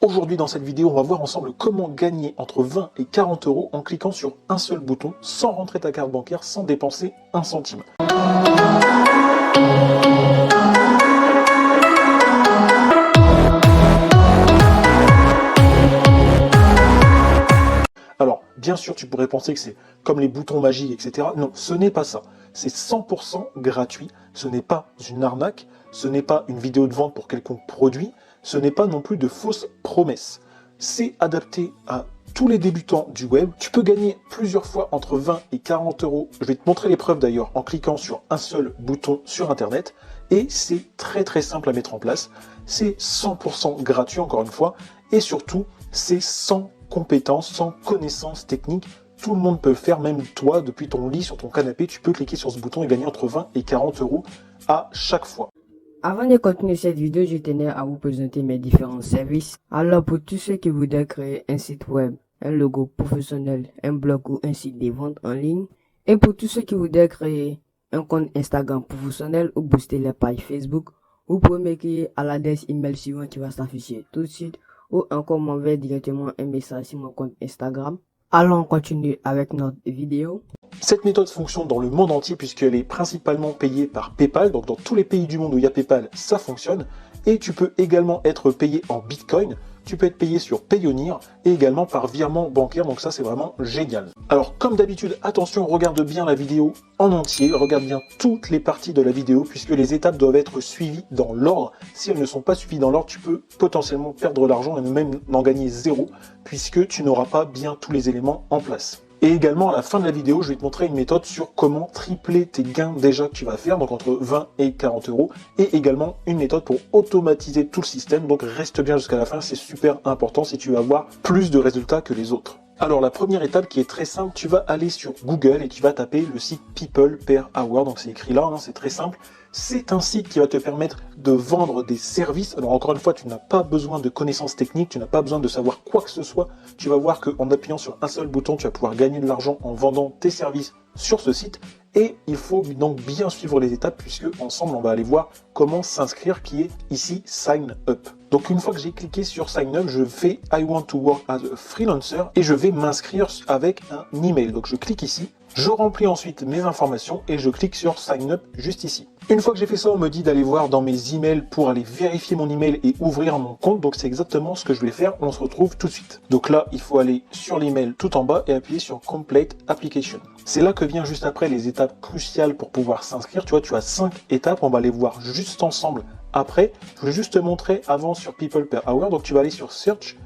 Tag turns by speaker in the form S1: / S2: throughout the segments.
S1: Aujourd'hui dans cette vidéo, on va voir ensemble comment gagner entre 20 et 40 euros en cliquant sur un seul bouton, sans rentrer ta carte bancaire, sans dépenser un centime. Alors, bien sûr, tu pourrais penser que c'est comme les boutons magiques, etc. Non, ce n'est pas ça. C'est 100% gratuit. Ce n'est pas une arnaque. Ce n'est pas une vidéo de vente pour quelconque produit. Ce n'est pas non plus de fausses promesses. C'est adapté à tous les débutants du web. Tu peux gagner plusieurs fois entre 20 et 40 euros. Je vais te montrer les preuves d'ailleurs en cliquant sur un seul bouton sur Internet. Et c'est très simple à mettre en place. C'est 100% gratuit encore une fois. Et surtout, c'est sans compétences, sans connaissances techniques. Tout le monde peut le faire, même toi, depuis ton lit, sur ton canapé, tu peux cliquer sur ce bouton et gagner entre 20 et 40 euros à chaque fois.
S2: Avant de continuer cette vidéo, je tenais à vous présenter mes différents services. Alors pour tous ceux qui voudraient créer un site web, un logo professionnel, un blog ou un site de vente en ligne, et pour tous ceux qui voudraient créer un compte Instagram professionnel ou booster les pages Facebook, vous pouvez m'écrire à l'adresse email suivante qui va s'afficher tout de suite, ou encore m'envoyer directement un message sur mon compte Instagram. Allons continuer avec notre vidéo.
S1: Cette méthode fonctionne dans le monde entier puisqu'elle est principalement payée par PayPal. Donc dans tous les pays du monde où il y a PayPal, ça fonctionne. Et tu peux également être payé en Bitcoin. Tu peux être payé sur Payoneer et également par virement bancaire. Donc ça, c'est vraiment génial. Alors comme d'habitude, attention, regarde bien la vidéo en entier. Regarde bien toutes les parties de la vidéo puisque les étapes doivent être suivies dans l'ordre. Si elles ne sont pas suivies dans l'ordre, tu peux potentiellement perdre l'argent et même en gagner zéro puisque tu n'auras pas bien tous les éléments en place. Et également, à la fin de la vidéo, je vais te montrer une méthode sur comment tripler tes gains déjà que tu vas faire, donc entre 20 et 40 euros, et également une méthode pour automatiser tout le système. Donc reste bien jusqu'à la fin, c'est super important si tu veux avoir plus de résultats que les autres. Alors la première étape qui est très simple, tu vas aller sur Google et tu vas taper le site People Per Hour, donc c'est écrit là, c'est très simple. C'est un site qui va te permettre de vendre des services. Alors encore une fois, tu n'as pas besoin de connaissances techniques, tu n'as pas besoin de savoir quoi que ce soit. Tu vas voir qu'en appuyant sur un seul bouton, tu vas pouvoir gagner de l'argent en vendant tes services sur ce site. Et il faut donc bien suivre les étapes puisque ensemble, on va aller voir comment s'inscrire qui est ici Sign Up. Donc une fois que j'ai cliqué sur Sign Up, je fais I want to work as a freelancer et je vais m'inscrire avec un email. Donc je clique ici. Je remplis ensuite mes informations et je clique sur Sign Up juste ici. Une fois que j'ai fait ça, on me dit d'aller voir dans mes emails pour aller vérifier mon email et ouvrir mon compte. Donc c'est exactement ce que je vais faire. On se retrouve tout de suite. Donc là, il faut aller sur l'email tout en bas et appuyer sur Complete Application. C'est là que vient juste après les étapes cruciales pour pouvoir s'inscrire. Tu vois, tu as 5 étapes. On va les voir juste ensemble après. Je voulais juste te montrer avant sur People Per Hour. Donc tu vas aller sur Search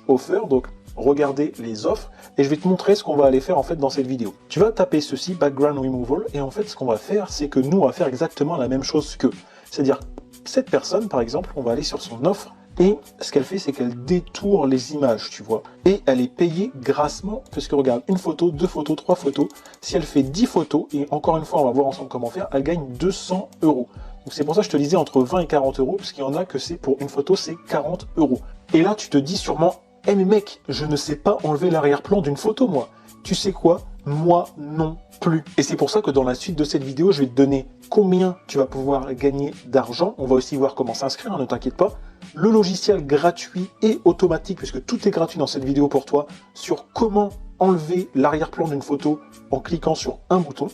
S1: Offer. Donc regarder les offres et je vais te montrer ce qu'on va aller faire en fait dans cette vidéo. Tu vas taper ceci, background removal, et en fait ce qu'on va faire, c'est que nous on va faire exactement la même chose qu'eux. C'est-à-dire cette personne par exemple, on va aller sur son offre et ce qu'elle fait, c'est qu'elle détourne les images, tu vois. Et elle est payée grassement, parce que regarde, une photo, 2 photos, 3 photos. Si elle fait 10 photos, et encore une fois, on va voir ensemble comment faire, elle gagne 200 euros. Donc c'est pour ça que je te disais entre 20 et 40 euros, parce qu'il y en a que c'est pour une photo, c'est 40 euros. Et là, tu te dis sûrement, eh mais mec, je ne sais pas enlever l'arrière-plan d'une photo, moi. Tu sais quoi? Moi non plus. Et c'est pour ça que dans la suite de cette vidéo, je vais te donner combien tu vas pouvoir gagner d'argent. On va aussi voir comment s'inscrire, ne t'inquiète pas. Le logiciel gratuit et automatique, puisque tout est gratuit dans cette vidéo pour toi, sur comment enlever l'arrière-plan d'une photo en cliquant sur un bouton.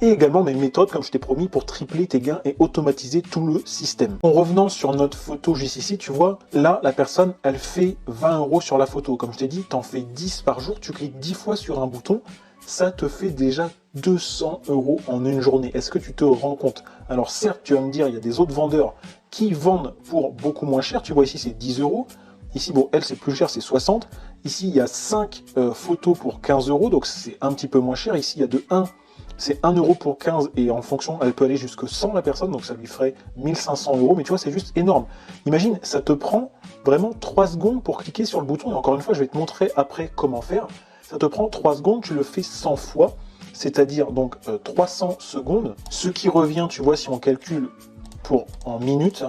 S1: Et également mes méthodes, comme je t'ai promis, pour tripler tes gains et automatiser tout le système. En revenant sur notre photo juste ici, tu vois, là, la personne, elle fait 20 euros sur la photo. Comme je t'ai dit, t'en fais 10 par jour, tu cliques 10 fois sur un bouton, ça te fait déjà 200 euros en une journée. Est-ce que tu te rends compte? Alors certes, tu vas me dire, il y a des autres vendeurs qui vendent pour beaucoup moins cher. Tu vois ici, c'est 10 euros. Ici, bon, elle, c'est plus cher, c'est 60. Ici, il y a 5 photos pour 15 euros, donc c'est un petit peu moins cher. Ici, il y a de 1. C'est 1 euro pour 15 et en fonction, elle peut aller jusque 100 la personne, donc ça lui ferait 1500 euros. Mais tu vois, c'est juste énorme. Imagine, ça te prend vraiment 3 secondes pour cliquer sur le bouton. Et encore une fois, je vais te montrer après comment faire. Ça te prend 3 secondes, tu le fais 100 fois, c'est-à-dire donc 300 secondes. Ce qui revient, tu vois, si on calcule en minutes,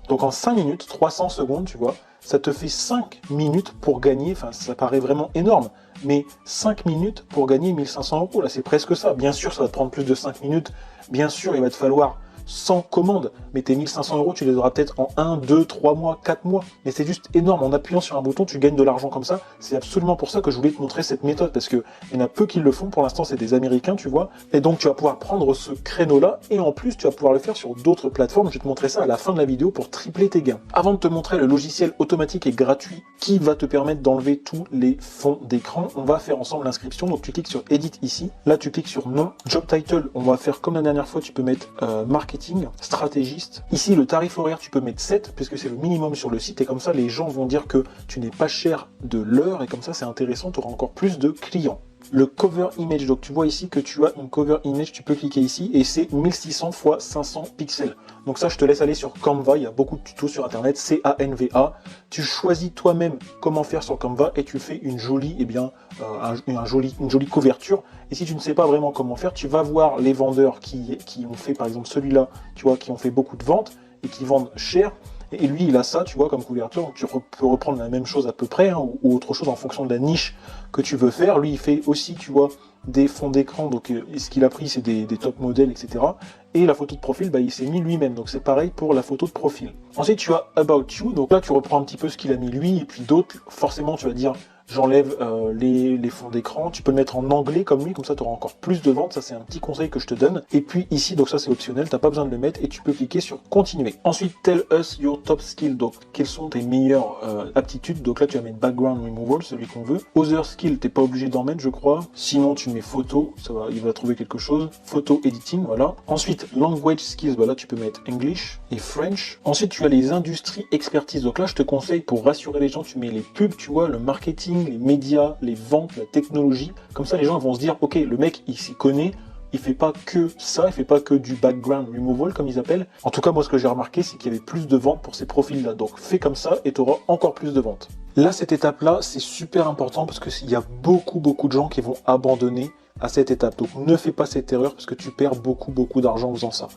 S1: donc en 5 minutes, 300 secondes, tu vois, ça te fait 5 minutes pour gagner, enfin ça paraît vraiment énorme, mais 5 minutes pour gagner 1500 euros, là c'est presque ça. Bien sûr, ça va te prendre plus de 5 minutes, bien sûr, il va te falloir sans commande. Mais tes 1500 euros, tu les auras peut-être en 1, 2, 3 mois, 4 mois. Mais c'est juste énorme. En appuyant sur un bouton, tu gagnes de l'argent comme ça. C'est absolument pour ça que je voulais te montrer cette méthode, parce que il y en a peu qui le font. Pour l'instant, c'est des Américains, tu vois. Et donc, tu vas pouvoir prendre ce créneau-là, et en plus, tu vas pouvoir le faire sur d'autres plateformes. Je vais te montrer ça à la fin de la vidéo pour tripler tes gains. Avant de te montrer le logiciel automatique et gratuit qui va te permettre d'enlever tous les fonds d'écran, on va faire ensemble l'inscription. Donc, tu cliques sur Edit ici. Là, tu cliques sur Nom. Job Title, on va faire comme la dernière fois, tu peux mettre Marketing, Stratégiste. Ici, le tarif horaire, tu peux mettre 7, puisque c'est le minimum sur le site, et comme ça, les gens vont dire que tu n'es pas cher de l'heure, et comme ça, c'est intéressant, tu auras encore plus de clients. Le cover image, donc tu vois ici que tu as une cover image, tu peux cliquer ici, et c'est 1600 x 500 pixels. Donc ça, je te laisse aller sur Canva, il y a beaucoup de tutos sur internet, C-A-N-V-A. Tu choisis toi-même comment faire sur Canva, et tu fais une jolie, une jolie couverture. Et si tu ne sais pas vraiment comment faire, tu vas voir les vendeurs qui ont fait, par exemple celui-là, tu vois, qui ont fait beaucoup de ventes, et qui vendent cher. Et lui, il a ça, tu vois, comme couverture. Donc tu peux reprendre la même chose à peu près, hein, ou autre chose en fonction de la niche que tu veux faire. Lui, il fait aussi, tu vois, des fonds d'écran. Donc ce qu'il a pris, c'est des top modèles, etc. Et la photo de profil, bah, il s'est mis lui-même. Donc c'est pareil pour la photo de profil. Ensuite, tu as About You. Donc là, tu reprends un petit peu ce qu'il a mis lui. Et puis d'autres, forcément, tu vas dire... J'enlève les fonds d'écran, tu peux le mettre en anglais comme lui, comme ça tu auras encore plus de ventes, ça c'est un petit conseil que je te donne. Et puis ici, donc ça c'est optionnel, t'as pas besoin de le mettre et tu peux cliquer sur continuer. Ensuite, tell us your top skill, donc quelles sont tes meilleures aptitudes, donc là tu vas mettre background removal, celui qu'on veut. Other skill, t'es pas obligé d'en mettre je crois, sinon tu mets photo, ça va, il va trouver quelque chose, photo editing, voilà. Ensuite, language skills, voilà tu peux mettre English et French. Ensuite tu as les industries expertise, donc là je te conseille pour rassurer les gens, tu mets les pubs, tu vois, le marketing, les médias, les ventes, la technologie. Comme ça, les gens vont se dire, ok, le mec, il s'y connaît, il fait pas que ça, il fait pas que du background removal, comme ils appellent. En tout cas, moi, ce que j'ai remarqué, c'est qu'il y avait plus de ventes pour ces profils-là. Donc, fais comme ça et tu auras encore plus de ventes. Là, cette étape-là, c'est super important parce qu'il y a beaucoup de gens qui vont abandonner à cette étape. Donc, ne fais pas cette erreur parce que tu perds beaucoup d'argent en faisant ça.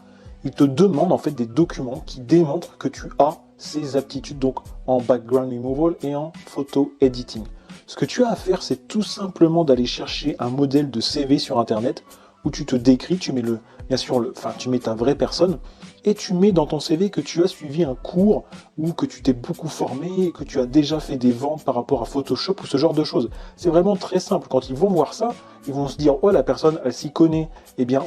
S1: Il te demande en fait des documents qui démontrent que tu as ces aptitudes donc en background removal et en photo editing. Ce que tu as à faire, c'est tout simplement d'aller chercher un modèle de CV sur Internet où tu te décris, tu mets tu mets ta vraie personne et tu mets dans ton CV que tu as suivi un cours ou que tu t'es beaucoup formé, que tu as déjà fait des ventes par rapport à Photoshop ou ce genre de choses. C'est vraiment très simple. Quand ils vont voir ça, ils vont se dire, oh, la personne, elle s'y connaît,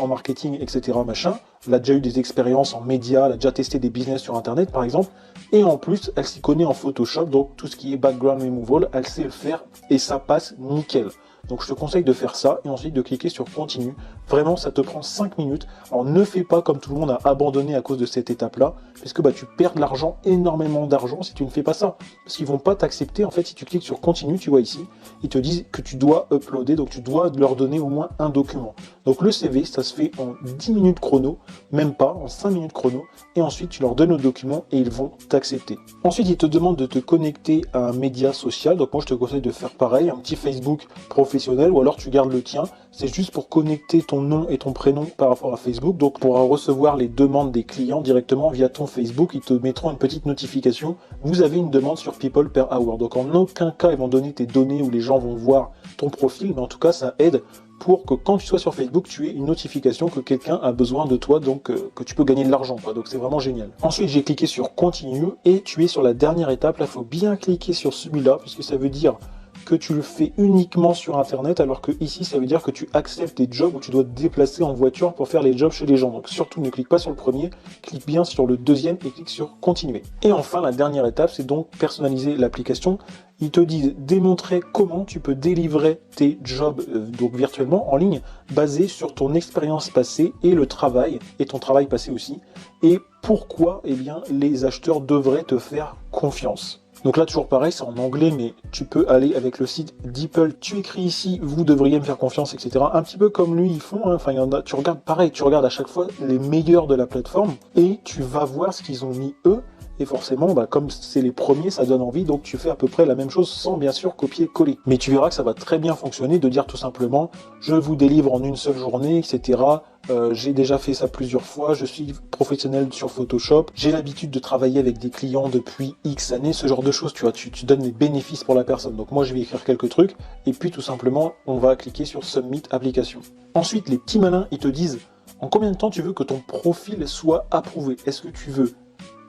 S1: en marketing, etc., machin. Elle a déjà eu des expériences en médias, elle a déjà testé des business sur Internet, par exemple. Et en plus, elle s'y connaît en Photoshop, donc tout ce qui est background removal, elle sait le faire et ça passe nickel. Donc je te conseille de faire ça et ensuite de cliquer sur continue. Vraiment, ça te prend 5 minutes. Alors ne fais pas comme tout le monde a abandonné à cause de cette étape-là, puisque tu perds de l'argent, énormément d'argent si tu ne fais pas ça. Parce qu'ils vont pas t'accepter. En fait, si tu cliques sur continue, tu vois ici, ils te disent que tu dois uploader, donc tu dois leur donner au moins un document. Donc le CV, ça se fait en 10 minutes chrono, même pas, en 5 minutes chrono, et ensuite tu leur donnes le document et ils vont t'accepter. Ensuite, ils te demandent de te connecter à un média social, donc moi je te conseille de faire pareil, un petit Facebook professionnel, ou alors tu gardes le tien, c'est juste pour connecter ton nom et ton prénom par rapport à Facebook, donc pour recevoir les demandes des clients directement via ton Facebook, ils te mettront une petite notification, vous avez une demande sur People per Hour, donc en aucun cas ils vont donner tes données où les gens vont voir ton profil, mais en tout cas ça aide pour que quand tu sois sur Facebook, tu aies une notification que quelqu'un a besoin de toi, donc que tu peux gagner de l'argent, quoi. Donc c'est vraiment génial. Ensuite, j'ai cliqué sur Continue et tu es sur la dernière étape. Là, il faut bien cliquer sur celui-là, puisque ça veut dire que tu le fais uniquement sur Internet, alors que ici, ça veut dire que tu acceptes des jobs où tu dois te déplacer en voiture pour faire les jobs chez les gens. Donc surtout, ne clique pas sur le premier, clique bien sur le deuxième et clique sur Continuer. Et enfin, la dernière étape, c'est donc personnaliser l'application. Ils te disent démontrer comment tu peux délivrer tes jobs donc virtuellement en ligne, basés sur ton expérience passée et le travail, et ton travail passé aussi, et pourquoi les acheteurs devraient te faire confiance. Donc là, toujours pareil, c'est en anglais, mais tu peux aller avec le site DeepL. Tu écris ici, vous devriez me faire confiance, etc. Un petit peu comme lui, ils font. Hein. Enfin, il y en a. Tu regardes pareil, tu regardes à chaque fois les meilleurs de la plateforme et tu vas voir ce qu'ils ont mis eux. Et forcément, comme c'est les premiers, ça donne envie, donc tu fais à peu près la même chose sans bien sûr copier-coller. Mais tu verras que ça va très bien fonctionner de dire tout simplement, je vous délivre en une seule journée, etc. J'ai déjà fait ça plusieurs fois, je suis professionnel sur Photoshop, j'ai l'habitude de travailler avec des clients depuis X années, ce genre de choses, tu vois, tu donnes des bénéfices pour la personne. Donc moi je vais écrire quelques trucs, et puis tout simplement, on va cliquer sur Submit Application. Ensuite, les petits malins, ils te disent, En combien de temps tu veux que ton profil soit approuvé? Est-ce que tu veux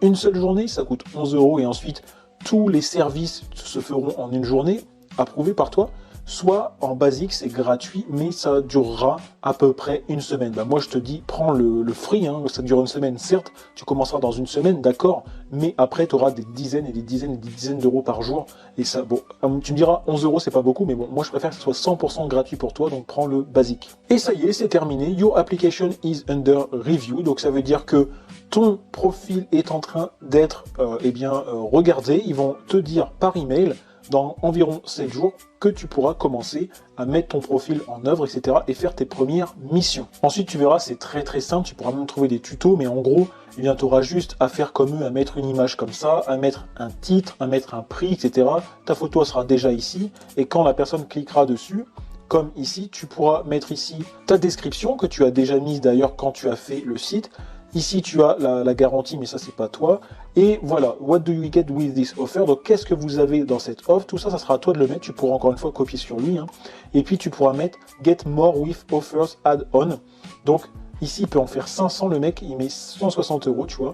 S1: une seule journée, ça coûte 11 € et ensuite tous les services se feront en une journée, approuvés par toi? Soit en basique, c'est gratuit, mais ça durera à peu près une semaine. Bah, moi, je te dis, prends le free, hein, ça dure une semaine, certes, tu commenceras dans une semaine, d'accord, mais après, tu auras des dizaines et des dizaines et des dizaines d'euros par jour. Et ça, bon, tu me diras, 11 € c'est pas beaucoup, mais bon, moi, je préfère que ce soit 100% gratuit pour toi, donc prends le basique. Et ça y est, c'est terminé. Your application is under review. Donc, ça veut dire que ton profil est en train d'être, regardé. Ils vont te dire par email, dans environ 7 jours, que tu pourras commencer à mettre ton profil en œuvre, etc. et faire tes premières missions. Ensuite, tu verras, c'est très très simple, tu pourras même trouver des tutos, mais en gros, tu auras juste à faire comme eux, à mettre une image comme ça, à mettre un titre, à mettre un prix, etc. Ta photo sera déjà ici, et quand la personne cliquera dessus, comme ici, tu pourras mettre ici ta description, que tu as déjà mise d'ailleurs quand tu as fait le site. Ici, tu as la garantie, mais ça, c'est pas toi. Et voilà, what do you get with this offer? Donc, qu'est-ce que vous avez dans cette offre? Tout ça, ça sera à toi de le mettre. Tu pourras encore une fois copier sur lui. Hein. Et puis, tu pourras mettre get more with offers add-on. Donc, ici, il peut en faire 500. Le mec, il met 160 €, tu vois.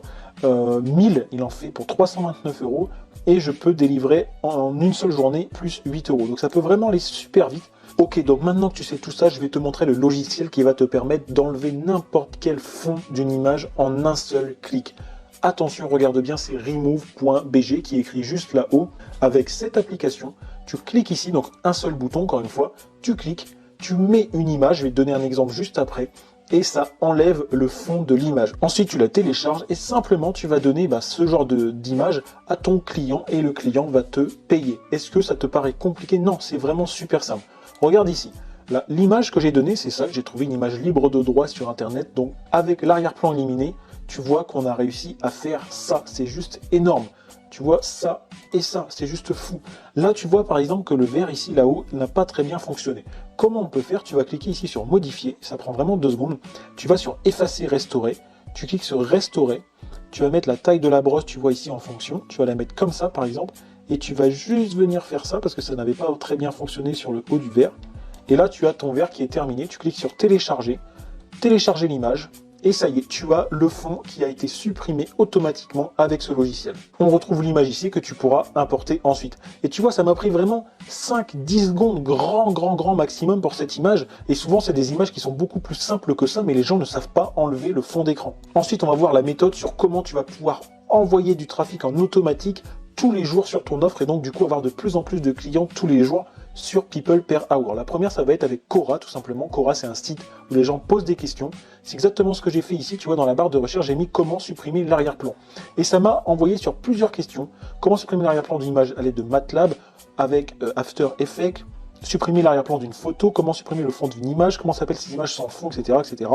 S1: 1000, il en fait pour 329 €. Et je peux délivrer en une seule journée plus 8 €. Donc, ça peut vraiment aller super vite. Ok, donc maintenant que tu sais tout ça, je vais te montrer le logiciel qui va te permettre d'enlever n'importe quel fond d'une image en un seul clic. Attention, regarde bien, c'est remove.bg qui est écrit juste là-haut. Avec cette application, tu cliques ici, donc un seul bouton, encore une fois, tu cliques, tu mets une image, je vais te donner un exemple juste après, et ça enlève le fond de l'image. Ensuite, tu la télécharges et simplement, tu vas donner ce genre d'image à ton client et le client va te payer. Est-ce que ça te paraît compliqué? Non, c'est vraiment super simple. Regarde ici, l'image que j'ai donnée, c'est ça, j'ai trouvé une image libre de droit sur internet, donc avec l'arrière-plan éliminé, tu vois qu'on a réussi à faire ça, c'est juste énorme. Tu vois ça et ça, c'est juste fou. Là, tu vois par exemple que le vert ici, là-haut, n'a pas très bien fonctionné. Comment on peut faire? Tu vas cliquer ici sur modifier, ça prend vraiment 2 secondes. Tu vas sur effacer, restaurer, tu cliques sur restaurer, tu vas mettre la taille de la brosse, tu vois ici en fonction, tu vas la mettre comme ça par exemple, et tu vas juste venir faire ça parce que ça n'avait pas très bien fonctionné sur le haut du verre. Et là, tu as ton verre qui est terminé. Tu cliques sur télécharger, télécharger l'image, et ça y est, tu as le fond qui a été supprimé automatiquement avec ce logiciel. On retrouve l'image ici que tu pourras importer ensuite. Et tu vois, ça m'a pris vraiment 5-10 secondes, grand maximum pour cette image. Et souvent, c'est des images qui sont beaucoup plus simples que ça, mais les gens ne savent pas enlever le fond d'écran. Ensuite, on va voir la méthode sur comment tu vas pouvoir envoyer du trafic en automatique tous les jours sur ton offre et donc du coup avoir de plus en plus de clients tous les jours sur People Per Hour. La première, ça va être avec Quora, tout simplement. Quora, c'est un site où les gens posent des questions. C'est exactement ce que j'ai fait ici. Tu vois, dans la barre de recherche, j'ai mis comment supprimer l'arrière-plan. Et ça m'a envoyé sur plusieurs questions. Comment supprimer l'arrière-plan d'une image à l'aide de MATLAB avec After Effects, supprimer l'arrière-plan d'une photo, comment supprimer le fond d'une image, comment s'appellent ces images sans fond, etc., etc.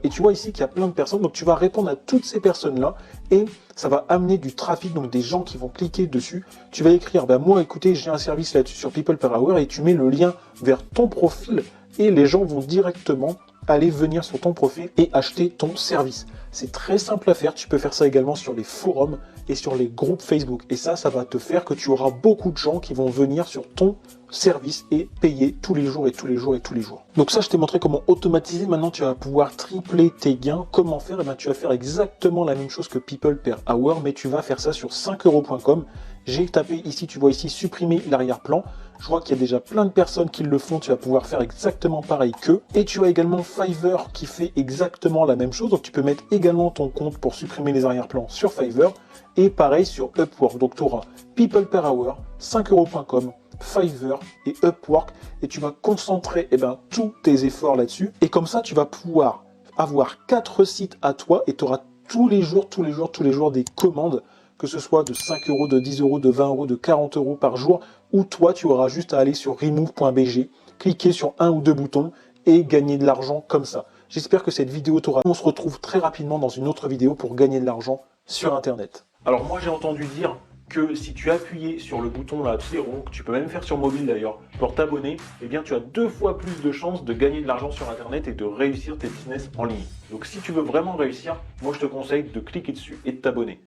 S1: Et tu vois ici qu'il y a plein de personnes, donc tu vas répondre à toutes ces personnes-là, et ça va amener du trafic, donc des gens qui vont cliquer dessus. Tu vas écrire, moi écoutez, j'ai un service là-dessus sur People Per Hour, et tu mets le lien vers ton profil, et les gens vont directement aller venir sur ton profil et acheter ton service. C'est très simple à faire, tu peux faire ça également sur les forums et sur les groupes Facebook. Et ça va te faire que tu auras beaucoup de gens qui vont venir sur ton service et payer tous les jours et tous les jours et tous les jours. Donc ça, je t'ai montré comment automatiser. Maintenant, tu vas pouvoir tripler tes gains. Comment faire? Tu vas faire exactement la même chose que People Per Hour, mais tu vas faire ça sur 5euros.com. J'ai tapé ici, tu vois ici, supprimer l'arrière-plan. Je vois qu'il y a déjà plein de personnes qui le font. Tu vas pouvoir faire exactement pareil qu'eux. Et tu as également Fiverr qui fait exactement la même chose. Donc tu peux mettre également ton compte pour supprimer les arrière-plans sur Fiverr. Et pareil sur Upwork. Donc tu auras People Per Hour, 5euros.com, Fiverr et Upwork. Et tu vas concentrer tous tes efforts là-dessus. Et comme ça, tu vas pouvoir avoir 4 sites à toi et tu auras tous les jours des commandes, que ce soit de 5 €, de 10 €, de 20 €, de 40 € par jour, où toi, tu auras juste à aller sur remove.bg, cliquer sur un ou deux boutons et gagner de l'argent comme ça. J'espère que cette vidéo t'aura. On se retrouve très rapidement dans une autre vidéo pour gagner de l'argent sur Internet. Alors moi, j'ai entendu dire que si tu appuyais sur le bouton là, c'est rond, que tu peux même faire sur mobile d'ailleurs, pour t'abonner, tu as 2 fois plus de chances de gagner de l'argent sur Internet et de réussir tes business en ligne. Donc si tu veux vraiment réussir, moi je te conseille de cliquer dessus et de t'abonner.